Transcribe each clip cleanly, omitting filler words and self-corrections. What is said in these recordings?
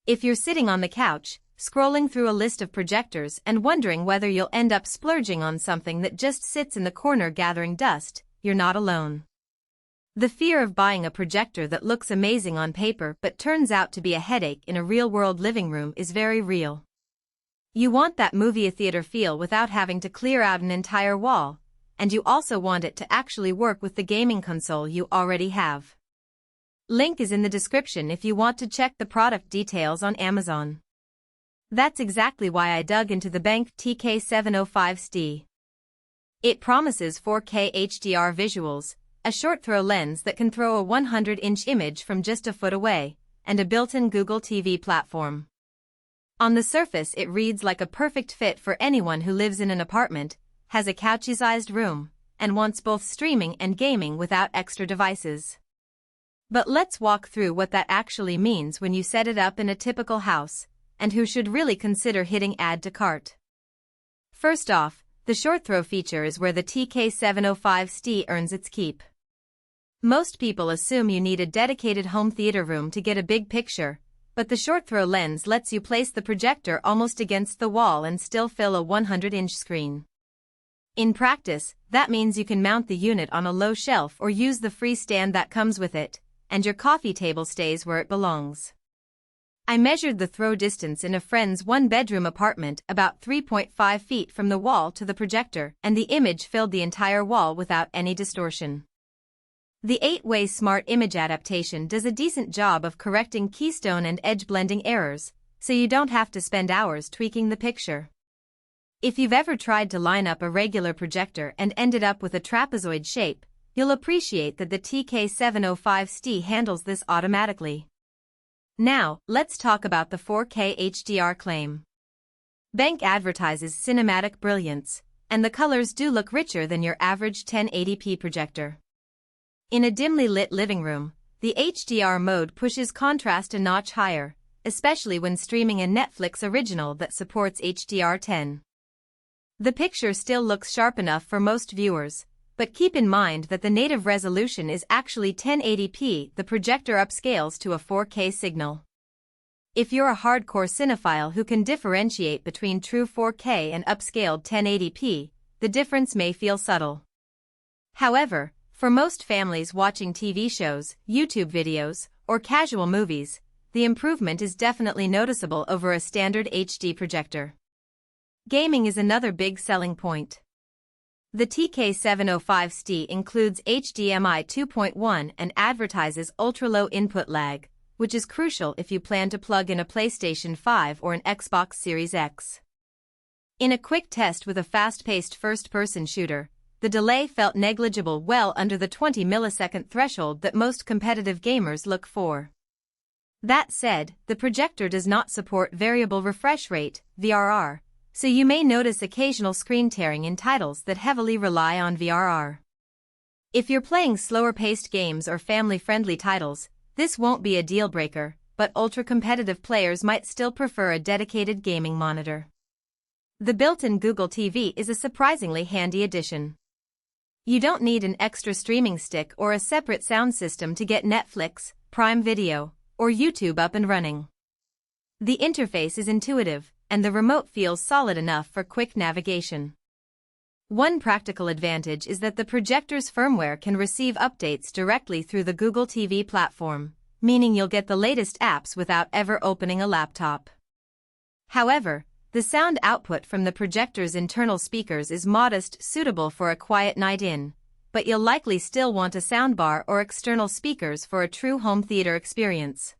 If you're sitting on the couch, scrolling through a list of projectors and wondering whether you'll end up splurging on something that just sits in the corner gathering dust, you're not alone. The fear of buying a projector that looks amazing on paper but turns out to be a headache in a real-world living room is very real. You want that movie theater feel without having to clear out an entire wall, and you also want it to actually work with the gaming console you already have. Link is in the description if you want to check the product details on Amazon. That's exactly why I dug into the BenQ TK705STi. It promises 4K HDR visuals, a short throw lens that can throw a 100-inch image from just a foot away, and a built-in Google TV platform. On the surface it reads like a perfect fit for anyone who lives in an apartment, has a couchy-sized room, and wants both streaming and gaming without extra devices. But let's walk through what that actually means when you set it up in a typical house, and who should really consider hitting add to cart. First off, the short throw feature is where the TK705STi earns its keep. Most people assume you need a dedicated home theater room to get a big picture, but the short throw lens lets you place the projector almost against the wall and still fill a 100-inch screen. In practice, that means you can mount the unit on a low shelf or use the free stand that comes with it, and your coffee table stays where it belongs. I measured the throw distance in a friend's one-bedroom apartment about 3.5 feet from the wall to the projector, and the image filled the entire wall without any distortion. The 8-way smart image adaptation does a decent job of correcting keystone and edge blending errors, so you don't have to spend hours tweaking the picture. If you've ever tried to line up a regular projector and ended up with a trapezoid shape, you'll appreciate that the TK705STi handles this automatically. Now, let's talk about the 4K HDR claim. BenQ advertises cinematic brilliance, and the colors do look richer than your average 1080p projector. In a dimly lit living room, the HDR mode pushes contrast a notch higher, especially when streaming a Netflix original that supports HDR10. The picture still looks sharp enough for most viewers, but keep in mind that the native resolution is actually 1080p. The projector upscales to a 4K signal. If you're a hardcore cinephile who can differentiate between true 4K and upscaled 1080p, the difference may feel subtle. However, for most families watching TV shows, YouTube videos, or casual movies, the improvement is definitely noticeable over a standard HD projector. Gaming is another big selling point. The TK705STi includes HDMI 2.1 and advertises ultra-low input lag, which is crucial if you plan to plug in a PlayStation 5 or an Xbox Series X. In a quick test with a fast-paced first-person shooter, the delay felt negligible, well under the 20 millisecond threshold that most competitive gamers look for. That said, the projector does not support variable refresh rate, VRR, so you may notice occasional screen tearing in titles that heavily rely on VRR. If you're playing slower-paced games or family-friendly titles, this won't be a deal-breaker, but ultra-competitive players might still prefer a dedicated gaming monitor. The built-in Google TV is a surprisingly handy addition. You don't need an extra streaming stick or a separate sound system to get Netflix, Prime Video, or YouTube up and running. The interface is intuitive, and the remote feels solid enough for quick navigation. One practical advantage is that the projector's firmware can receive updates directly through the Google TV platform, meaning you'll get the latest apps without ever opening a laptop. However, the sound output from the projector's internal speakers is modest, suitable for a quiet night in, but you'll likely still want a soundbar or external speakers for a true home theater experience.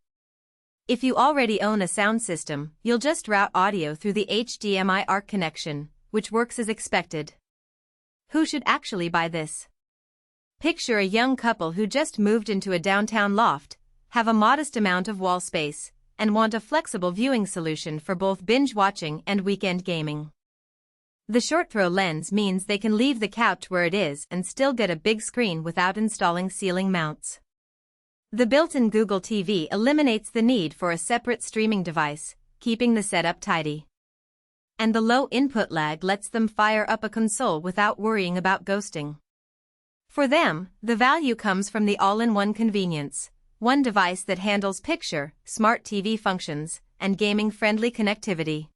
If you already own a sound system, you'll just route audio through the HDMI ARC connection, which works as expected. Who should actually buy this? Picture a young couple who just moved into a downtown loft, have a modest amount of wall space, and want a flexible viewing solution for both binge watching and weekend gaming. The short throw lens means they can leave the couch where it is and still get a big screen without installing ceiling mounts. The built-in Google TV eliminates the need for a separate streaming device, keeping the setup tidy. And the low input lag lets them fire up a console without worrying about ghosting. For them, the value comes from the all-in-one convenience, one device that handles picture, smart TV functions, and gaming-friendly connectivity.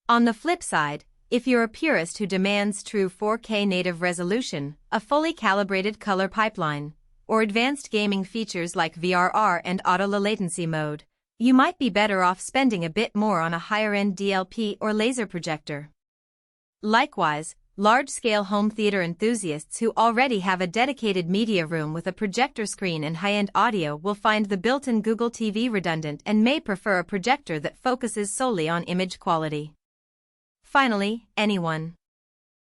On the flip side, if you're a purist who demands true 4K native resolution, a fully calibrated color pipeline, or advanced gaming features like VRR and auto-low latency mode, you might be better off spending a bit more on a higher-end DLP or laser projector. Likewise, large-scale home theater enthusiasts who already have a dedicated media room with a projector screen and high-end audio will find the built-in Google TV redundant and may prefer a projector that focuses solely on image quality. Finally, anyone